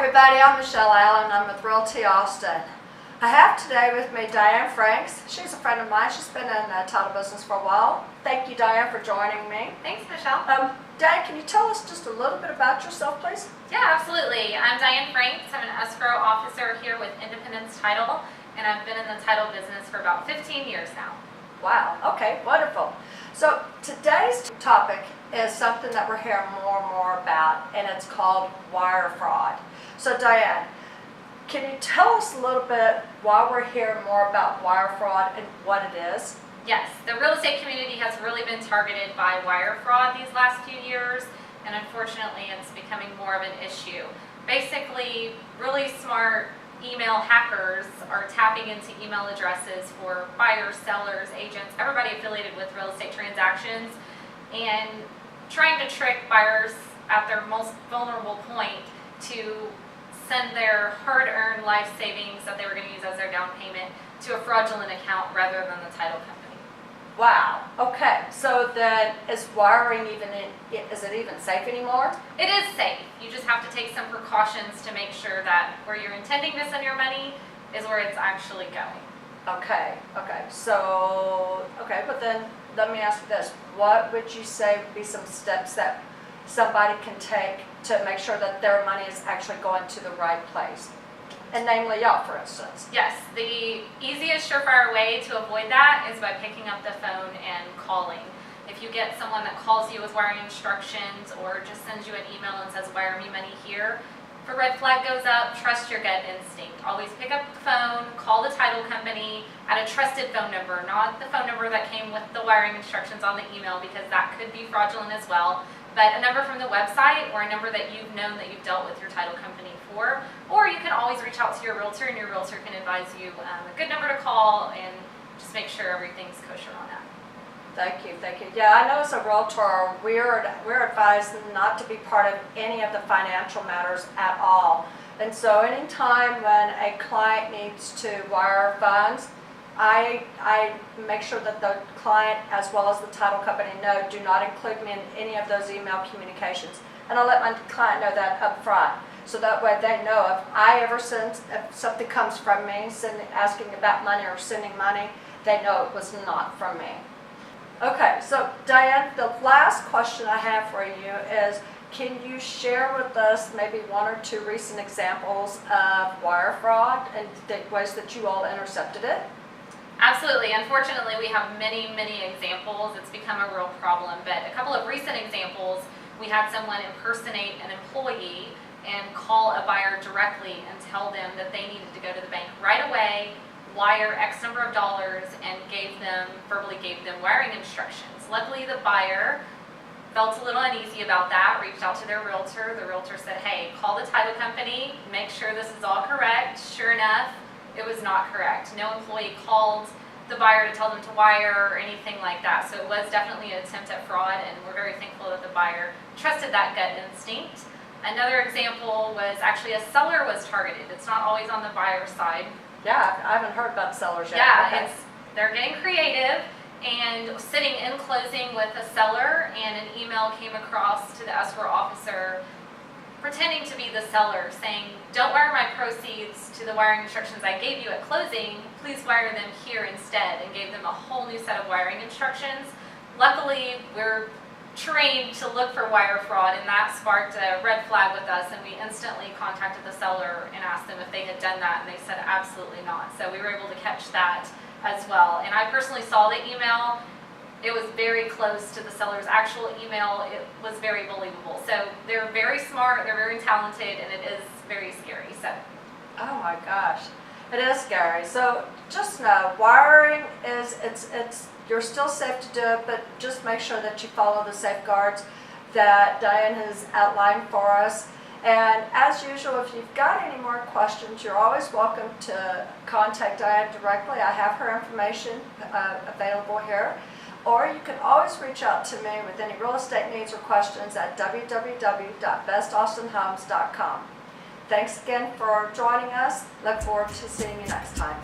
everybody, I'm Michelle Allen. I'm with Realtor Austin. I have today with me Diane Franks. She's a friend of mine. She's been in the title business for a while. Thank you, Diane, for joining me. Thanks, Michelle. Diane, can you tell us just a little bit about yourself, please? Yeah, absolutely. I'm Diane Franks. I'm an escrow officer here with Independence Title, and I've been in the title business for about 15 years now. Wow, okay, wonderful. So today's topic is something that we're hearing more and more about, and it's called wire fraud. So Diane, can you tell us a little bit why we're hearing more about wire fraud and what it is? Yes, the real estate community has really been targeted by wire fraud these last few years, and unfortunately it's becoming more of an issue. Basically, really smart email hackers are tapping into email addresses for buyers, sellers, agents, everybody affiliated with real estate transactions, and trying to trick buyers at their most vulnerable point to send their hard-earned life savings that they were going to use as their down payment to a fraudulent account rather than the title company. Wow, okay, so then is wiring is it even safe anymore? It is safe. You just have to take some precautions to make sure that where you're intending to send your money is where it's actually going. Okay, but then let me ask you this. What would you say would be some steps that somebody can take to make sure that their money is actually going to the right place? And namely y'all, for instance. Yes, the easiest surefire way to avoid that is by picking up the phone and calling. If you get someone that calls you with wiring instructions or just sends you an email and says, wire me money here, if a red flag goes up, trust your gut instinct. Always pick up the phone, call the title company at a trusted phone number, not the phone number that came with the wiring instructions on the email, because that could be fraudulent as well. But a number from the website or a number that you've known that you've dealt with your title company for, or you can always reach out to your realtor and your realtor can advise you a good number to call and just make sure everything's kosher on that. Thank you. Yeah, I know as a realtor, we're advised not to be part of any of the financial matters at all. And so anytime when a client needs to wire funds, I make sure that the client as well as the title company know, do not include me in any of those email communications. And I let my client know that up front. So that way they know if something comes from me asking about money or sending money, they know it was not from me. Okay, so Diane, the last question I have for you is, can you share with us maybe one or two recent examples of wire fraud and the ways that you all intercepted it? Absolutely. Unfortunately, we have many examples. It's become a real problem. But a couple of recent examples, we had someone impersonate an employee and call a buyer directly and tell them that they needed to go to the bank right away, wire X number of dollars, and verbally gave them wiring instructions. Luckily, the buyer felt a little uneasy about that, reached out to their realtor. The realtor said, hey, call the title company, make sure this is all correct. Sure enough, it was not correct. No employee called the buyer to tell them to wire or anything like that. So it was definitely an attempt at fraud, and we're very thankful that the buyer trusted that gut instinct. Another example was actually a seller was targeted. It's not always on the buyer side. Yeah, I haven't heard about sellers yet. Yeah, okay. They're getting creative, and sitting in closing with a seller, and an email came across to the escrow officer pretending to be the seller, saying, don't wire my proceeds to the wiring instructions I gave you at closing, please wire them here instead, and gave them a whole new set of wiring instructions. Luckily, we're trained to look for wire fraud, and that sparked a red flag with us, and we instantly contacted the seller and asked them if they had done that, and they said absolutely not. So we were able to catch that as well. And I personally saw the email. It was very close to the seller's actual email. It was very believable. So they're very smart, they're very talented, and it is very scary. So. Oh my gosh, it is scary. So just know, wiring you're still safe to do it, but just make sure that you follow the safeguards that Diane has outlined for us. And as usual, if you've got any more questions, you're always welcome to contact Diane directly. I have her information available here. Or you can always reach out to me with any real estate needs or questions at www.bestaustinhomes.com. Thanks again for joining us. Look forward to seeing you next time.